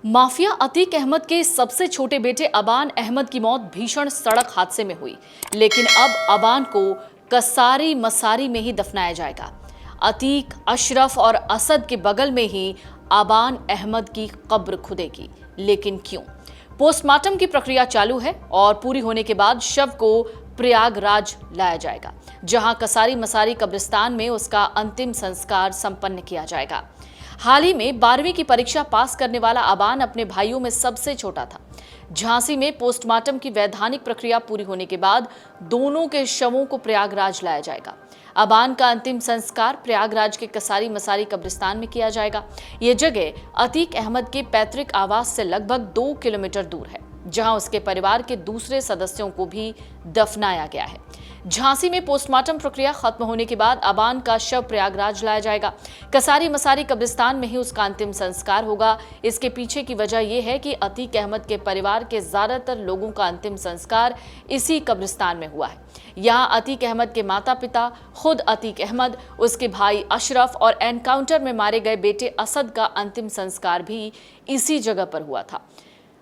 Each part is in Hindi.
माफिया अतीक अहमद के सबसे छोटे बेटे अबान अहमद की मौत भीषण सड़क हादसे में हुई, लेकिन अब अबान को कसारी मसारी में ही दफनाया जाएगा। अतीक, अशरफ और असद के बगल में ही अबान अहमद की कब्र खुदेगी, लेकिन क्यों? पोस्टमार्टम की प्रक्रिया चालू है और पूरी होने के बाद शव को प्रयागराज लाया जाएगा, जहां कसारी मसारी कब्रिस्तान में उसका अंतिम संस्कार संपन्न किया जाएगा। हाल ही में 12वीं की परीक्षा पास करने वाला अबान अपने भाइयों में सबसे छोटा था। झांसी में पोस्टमार्टम की वैधानिक प्रक्रिया पूरी होने के बाद दोनों के शवों को प्रयागराज लाया जाएगा। अबान का अंतिम संस्कार प्रयागराज के कसारी मसारी कब्रिस्तान में किया जाएगा। ये जगह अतीक अहमद के पैतृक आवास से लगभग 2 किलोमीटर दूर है, जहां उसके परिवार के दूसरे सदस्यों को भी दफनाया गया है। झांसी में पोस्टमार्टम प्रक्रिया खत्म होने के बाद अबान का शव प्रयागराज लाया जाएगा। कसारी मसारी कब्रिस्तान में ही उसका अंतिम संस्कार होगा। इसके पीछे की वजह यह है कि अतीक अहमद के परिवार के ज्यादातर लोगों का अंतिम संस्कार इसी कब्रिस्तान में हुआ है। यहाँ अतीक अहमद के माता पिता, खुद अतीक अहमद, उसके भाई अशरफ और एनकाउंटर में मारे गए बेटे असद का अंतिम संस्कार भी इसी जगह पर हुआ था।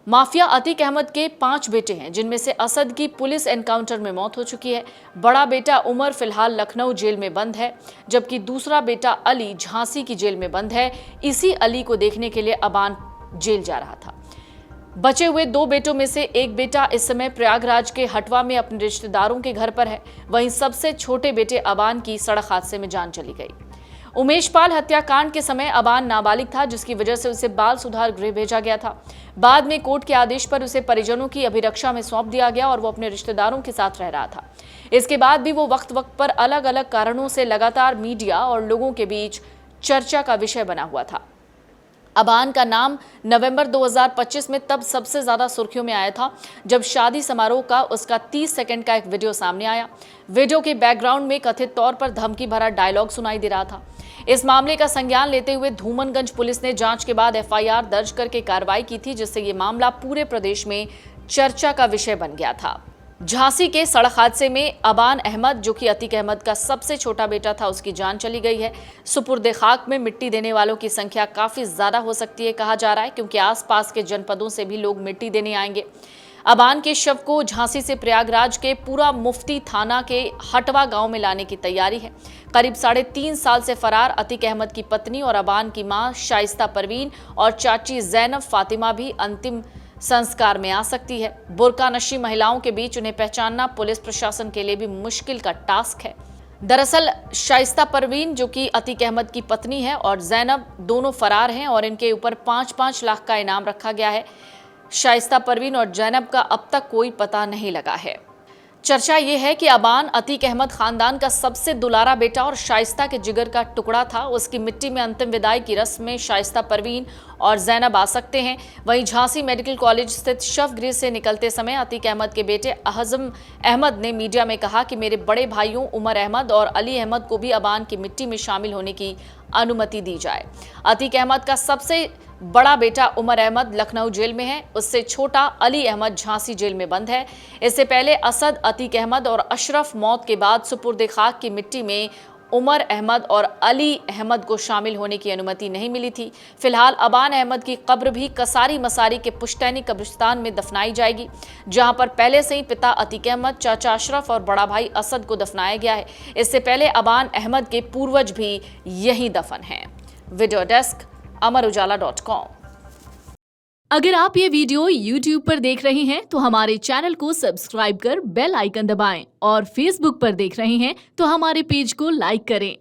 माफिया अतीक अहमद के 5 बेटे हैं, जिनमें से असद की पुलिस एनकाउंटर में मौत हो चुकी है। बड़ा बेटा उमर फिलहाल लखनऊ जेल में बंद है, जबकि दूसरा बेटा अली झांसी की जेल में बंद है। इसी अली को देखने के लिए अबान जेल जा रहा था। बचे हुए 2 बेटों में से एक बेटा इस समय प्रयागराज के हटवा में अपने रिश्तेदारों के घर पर है। वहीं सबसे छोटे बेटे अबान की सड़क हादसे में जान चली गई। उमेश पाल हत्याकांड के समय अबान नाबालिग था, जिसकी वजह से उसे बाल सुधार गृह भेजा गया था। बाद में कोर्ट के आदेश पर उसे परिजनों की अभिरक्षा में सौंप दिया गया और वो अपने रिश्तेदारों के साथ रह रहा था। इसके बाद भी वो वक्त वक्त पर अलग अलग कारणों से लगातार मीडिया और लोगों के बीच चर्चा का विषय बना हुआ था। अबान का नाम नवंबर 2025 में तब सबसे ज्यादा सुर्खियों में आया था, जब शादी समारोह का उसका 30 सेकंड का एक वीडियो सामने आया। वीडियो के बैकग्राउंड में कथित तौर पर धमकी भरा डायलॉग सुनाई दे रहा था। इस मामले का संज्ञान लेते हुए धूमनगंज पुलिस ने जांच के बाद एफआईआर दर्ज करके कार्रवाई की थी, जिससे ये मामला पूरे प्रदेश में चर्चा का विषय बन गया था। झांसी के सड़क हादसे में अबान अहमद, जो कि अतीक अहमद का सबसे छोटा बेटा था, उसकी जान चली गई है। सुपुर्दे खाक में मिट्टी देने वालों की संख्या काफी ज्यादा हो सकती है, कहा जा रहा है, क्योंकि आसपास के जनपदों से भी लोग मिट्टी देने आएंगे। अबान के शव को झांसी से प्रयागराज के पूरा मुफ्ती थाना के हटवा गांव में लाने की तैयारी है। करीब 3.5 साल से फरार अतीक अहमद की पत्नी और अबान की मां शाइस्ता परवीन और चाची जैनब फातिमा भी अंतिम संस्कार में आ सकती है। बुर्का नशी महिलाओं के बीच उन्हें पहचानना पुलिस प्रशासन के लिए भी मुश्किल का टास्क है। दरअसल शाइस्ता परवीन, जो कि अतीक अहमद की पत्नी है, और जैनब दोनों फरार हैं और इनके ऊपर 5-5 लाख का इनाम रखा गया है। शाइस्ता परवीन और जैनब का अब तक कोई पता नहीं लगा है। चर्चा ये है कि अबान अतीक अहमद खानदान का सबसे दुलारा बेटा और शाइस्ता के जिगर का टुकड़ा था। उसकी मिट्टी में अंतिम विदाई की रस्म में शाइस्ता परवीन और जैनब आ सकते हैं। वहीं झांसी मेडिकल कॉलेज स्थित शव गृह से निकलते समय अतीक अहमद के बेटे अहजम अहमद ने मीडिया में कहा कि मेरे बड़े भाइयों उमर अहमद और अली अहमद को भी अबान की मिट्टी में शामिल होने की अनुमति दी जाए। अतीक अहमद का सबसे बड़ा बेटा उमर अहमद लखनऊ जेल में है। उससे छोटा अली अहमद झांसी जेल में बंद है। इससे पहले असद, अतीक अहमद और अशरफ मौत के बाद सुपुर्दे खाक की मिट्टी में उमर अहमद और अली अहमद को शामिल होने की अनुमति नहीं मिली थी। फिलहाल अबान अहमद की कब्र भी कसारी मसारी के पुश्तैनी कब्रिस्तान में दफनाई जाएगी, जहां पर पहले से ही पिता अतीक अहमद, चाचा अशरफ और बड़ा भाई असद को दफनाया गया है। इससे पहले अबान अहमद के पूर्वज भी यहीं दफन हैं। वीडियो डेस्क अमरउजाला.com। अगर आप ये वीडियो YouTube पर देख रहे हैं तो हमारे चैनल को सब्सक्राइब कर बेल आइकन दबाएं और Facebook पर देख रहे हैं तो हमारे पेज को लाइक करें।